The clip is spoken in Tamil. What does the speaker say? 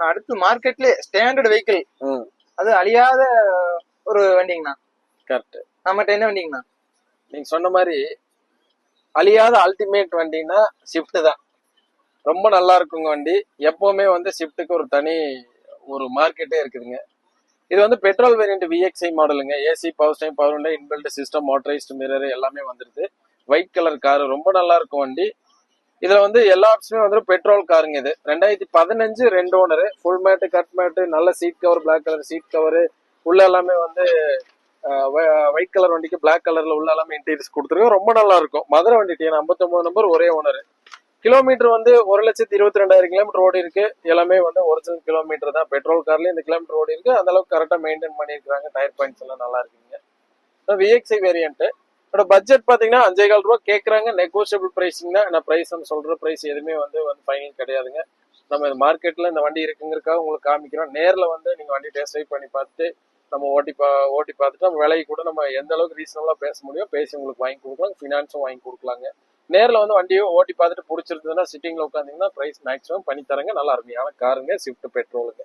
அடுத்து மார்க்கெட்ல ஸ்டாண்டர்ட் வெஹிக்கிள், அது அழியாத ஒரு வண்டிங்கண்ணா. கரெக்ட். நம்மகிட்ட என்ன வண்டிங்கண்ணா? நீங்க சொன்ன மாதிரி அழியாத அல்டிமேட் வண்டின்னா ஷிஃப்ட் தான். ரொம்ப நல்லா இருக்குங்க வண்டி. எப்பவுமே வந்து ஷிஃப்ட்டுக்கு ஒரு தனி ஒரு மார்க்கெட்டே இருக்குதுங்க. இது வந்து பெட்ரோல் வேரியன்ட் விஎக்ஸ்ஐ மாடலுங்க. AC, power steering, power window, inbuilt system, motorised mirror எல்லாமே வந்துருது. ஒயிட் கலர் காரு, ரொம்ப நல்லா இருக்கும் வண்டி. இதுல வந்து எல்லா ஆப்ஷனுமே வந்து பெட்ரோல் காருங்க. இது 2015 2 owner, full mat, cut mat, நல்ல seat cover, black colour seat cover, உள்ள எல்லாமே வந்து ஒயிட் கலர் வண்டிக்கு பிளாக் கலர்ல உள்ள எல்லாமே இன்டீரியர்ஸ் கொடுத்துருக்கோம். ரொம்ப நல்லா இருக்கும். மதுரை வண்டி டிஎன் 59 நம்பர், ஒரே ஓனர். கிலோமீட்டர் வந்து 1,22,000 கிலோமீட்டர் ஓடி இருக்கு. எல்லாமே வந்து ஒரிஜினல் கிலோமீட்டர் தான். பெட்ரோல் கார்லயும் இந்த கிலோமீட்டர் ஓடி இருக்கு. அந்த அளவுக்கு கரெக்டா மெயின்டைன் பண்ணிருக்காங்க. டயர் பாயிண்ட்ஸ் எல்லாம் நல்லா இருக்குங்க. விஎக்ஸ்ஐ வேரியன்ட் பட்ஜெட் பாத்தீங்கன்னா 5,400 ரூபாய் கேட்கறாங்க. நெகோசியபிள் பிரைசிங் தான். நான் பிரைஸ் சொல்ற பிரைஸ் எதுவுமே வந்து ஃபைனல் கிடையாதுங்க. நம்ம மார்க்கெட்ல இந்த வண்டி இருக்குங்கிறதுக்காக உங்களுக்கு காமிக்கிறோம். நேர்ல வந்து நீங்க வண்டி டெஸ்ட் ட்ரைவ் பண்ணி பார்த்துட்டு நம்ம ஓட்டி பார்த்துட்டு நம்ம விலையை கூட நம்ம எந்த அளவுக்கு ரீசனபிளா பேச முடியும் பேசி உங்களுக்கு வாங்கி கொடுக்கலாம். ஃபினான்ஸும் வாங்கி கொடுக்கலாங்க. நேரில் வந்து வண்டியை ஓட்டி பார்த்துட்டு பிடிச்சிருந்ததுன்னா சிட்டிங்ல உட்காந்தீங்கன்னா பிரைஸ் மேக்ஸிமம் பண்ணி தரங்க. நல்லா அருமையான காருங்க. ஸ்விஃப்ட் பெட்ரோலுங்க.